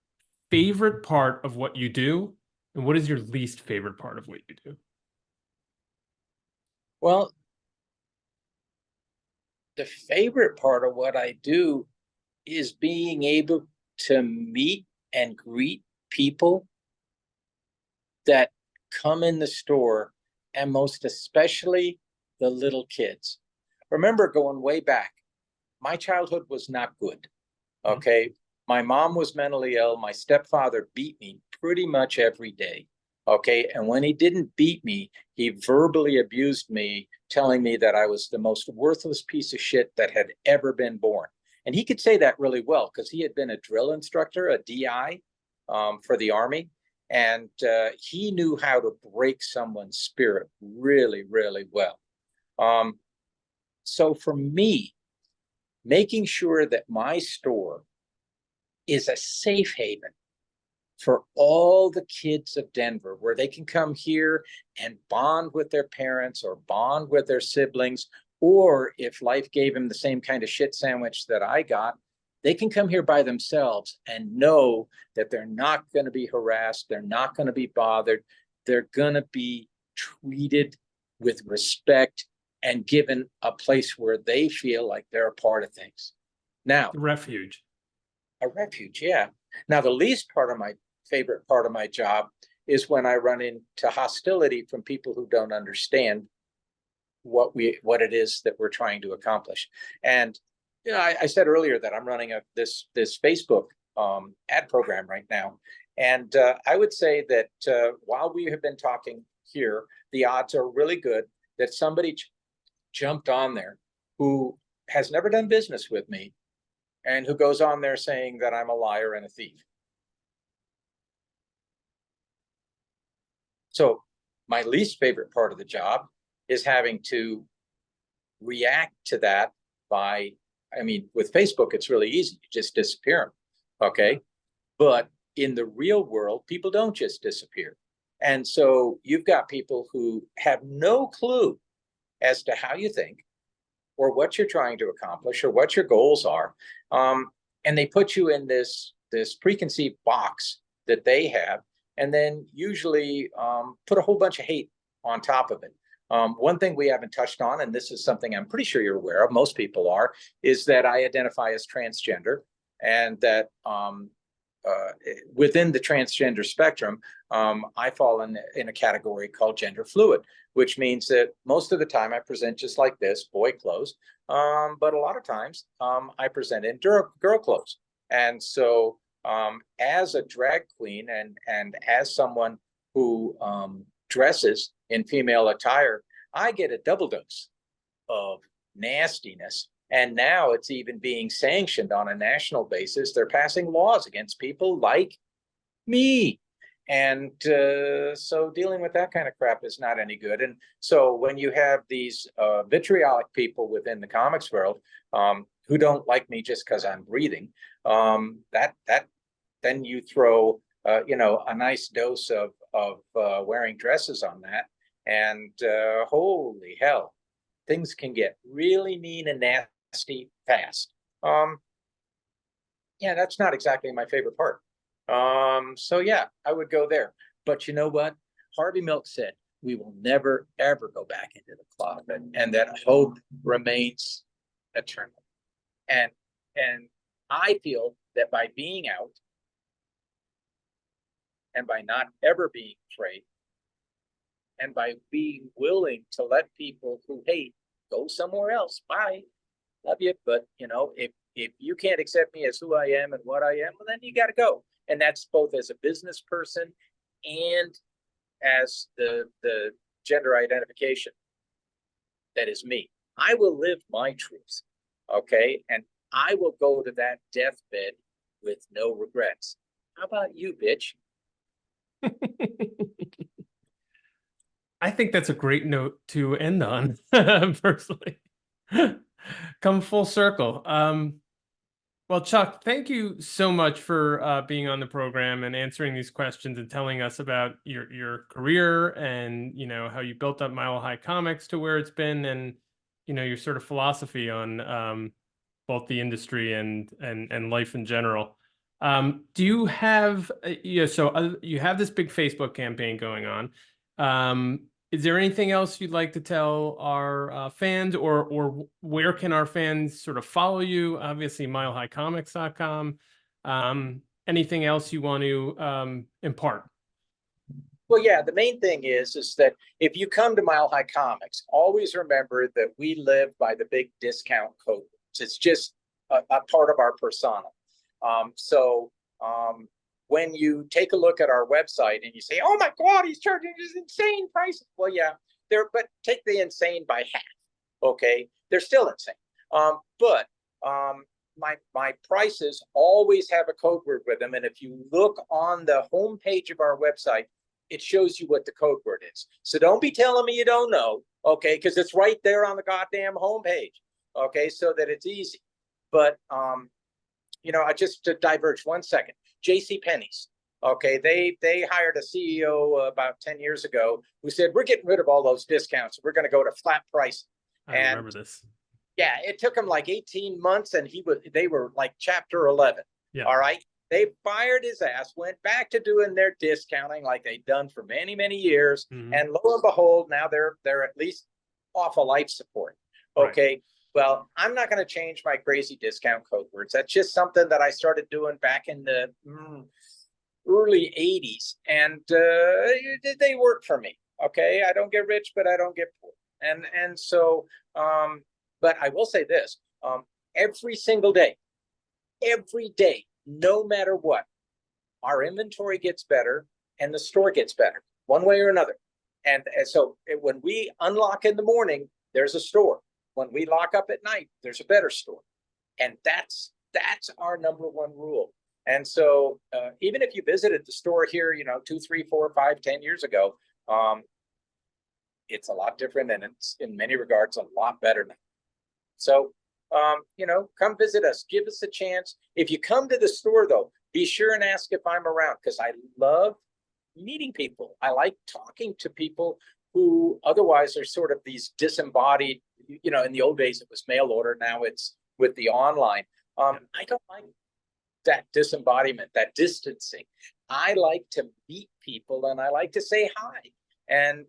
favorite part of what you do, and what is your least favorite part of what you do? Well, the favorite part of what I do is being able to meet and greet people that come in the store, and most especially the little kids. Remember, going way back, my childhood was not good. Okay. Mm-hmm. My mom was mentally ill. My stepfather beat me pretty much every day. Okay. And when he didn't beat me, he verbally abused me, telling me that I was the most worthless piece of shit that had ever been born. And he could say that really well because he had been a drill instructor, a DI, for the Army. And he knew how to break someone's spirit really, really well. So for me, making sure that my store is a safe haven for all the kids of Denver, where they can come here and bond with their parents or bond with their siblings, or if life gave them the same kind of shit sandwich that I got, they can come here by themselves and know that they're not going to be harassed. They're not going to be bothered. They're going to be treated with respect and given a place where they feel like they're a part of things. Now, Refuge. A refuge, yeah. Now, the least part of my favorite part of my job is when I run into hostility from people who don't understand what it is that we're trying to accomplish. And I said earlier that I'm running this Facebook ad program right now, and I would say that while we have been talking here, the odds are really good that somebody jumped on there who has never done business with me and who goes on there saying that I'm a liar and a thief. So my least favorite part of the job is having to react to that by, with Facebook, it's really easy. You just disappear them, okay? But in the real world, people don't just disappear. And so you've got people who have no clue as to how you think or what you're trying to accomplish or what your goals are. And they put you in this preconceived box that they have, and then usually put a whole bunch of hate on top of it. One thing we haven't touched on, and this is something I'm pretty sure you're aware of, most people are, is that I identify as transgender, and that within the transgender spectrum, I fall in a category called gender fluid, which means that most of the time I present just like this, boy clothes, but a lot of times I present in girl clothes. And so as a drag queen and as someone who dresses in female attire, I get a double dose of nastiness. And now it's even being sanctioned on a national basis. They're passing laws against people like me. And so dealing with that kind of crap is not any good. And so when you have these vitriolic people within the comics world who don't like me just because I'm breathing, then you throw a nice dose of wearing dresses on that, and holy hell, things can get really mean and nasty fast. Yeah, that's not exactly my favorite part. So yeah, I would go there. But you know what? Harvey Milk said we will never ever go back into the closet, and that hope remains eternal. And I feel that by being out and by not ever being afraid, and by being willing to let people who hate go somewhere else, bye, love you, but if you can't accept me as who I am and what I am, well, then you got to go. And that's both as a business person and as the gender identification that is me. I will live my truth, okay? And I will go to that deathbed with no regrets. How about you, bitch? I think that's a great note to end on, personally. Come full circle. Well, Chuck, thank you so much for being on the program and answering these questions and telling us about your career and how you built up Mile High Comics to where it's been, and your sort of philosophy on both the industry and life in general. Do you have you have this big Facebook campaign going on? Is there anything else you'd like to tell our fans, or where can our fans sort of follow you? Obviously, milehighcomics.com. Anything else you want to impart? Well, yeah, the main thing is that if you come to Mile High Comics, always remember that we live by the big discount code. It's just a part of our persona. When you take a look at our website and you say, "Oh my God, he's charging these insane prices," well, yeah, but take the insane by half. Okay, they're still insane. But my prices always have a code word with them, and if you look on the homepage of our website, it shows you what the code word is. So don't be telling me you don't know, okay? Because it's right there on the goddamn homepage, okay? So that it's easy. But just to diverge 1 second. J.C. Penney's, okay, they hired a CEO about 10 years ago who said, "We're getting rid of all those discounts. We're going to go to flat price." I remember this. Yeah, it took him like 18 months, and they were like chapter 11. Yeah. All right. They fired his ass, went back to doing their discounting like they'd done for many, many years. Mm-hmm. And lo and behold, now they're at least off of life support. Okay. Right. Well, I'm not going to change my crazy discount code words. That's just something that I started doing back in the early 80s. And they work for me. Okay. I don't get rich, but I don't get poor. And so, but I will say this, every single day, no matter what, our inventory gets better and the store gets better one way or another. And so when we unlock in the morning, there's a store. When we lock up at night, there's a better store. And that's our number one rule. And so even if you visited the store here, 2, 3, 4, 5, 10 years ago, it's a lot different, and it's in many regards a lot better now. So, come visit us, give us a chance. If you come to the store though, be sure and ask if I'm around, because I love meeting people. I like talking to people who otherwise are sort of these disembodied, in the old days it was mail order, now it's with the online. I don't like that disembodiment, that distancing. I like to meet people and I like to say hi. And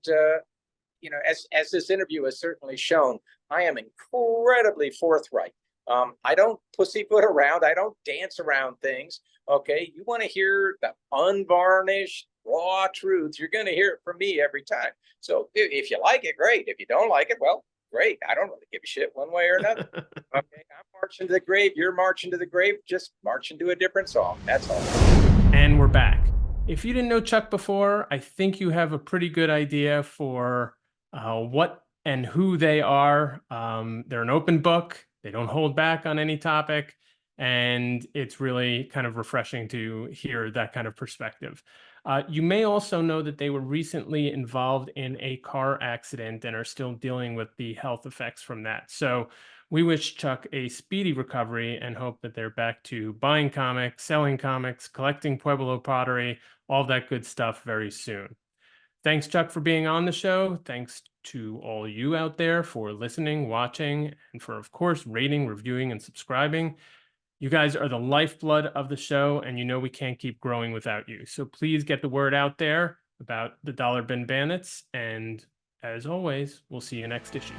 as this interview has certainly shown, I am incredibly forthright. I don't pussyfoot around. I don't dance around things. Okay, you want to hear the unvarnished, raw truth, you're going to hear it from me every time. So if you like it, great. If you don't like it, well, great. I don't really give a shit one way or another. Okay, I'm marching to the grave. You're marching to the grave. Just marching to a different song. That's all. And we're back. If you didn't know Chuck before, I think you have a pretty good idea for what and who they are. They're an open book. They don't hold back on any topic. And it's really kind of refreshing to hear that kind of perspective. You may also know that they were recently involved in a car accident and are still dealing with the health effects from that. So we wish Chuck a speedy recovery and hope that they're back to buying comics, selling comics, collecting Pueblo pottery, all that good stuff very soon. Thanks, Chuck, for being on the show. Thanks to all you out there for listening, watching, and for, of course, rating, reviewing, and subscribing. You guys are the lifeblood of the show, and you know we can't keep growing without you. So please get the word out there about the Dollar Bin Bandits. And as always, we'll see you next issue.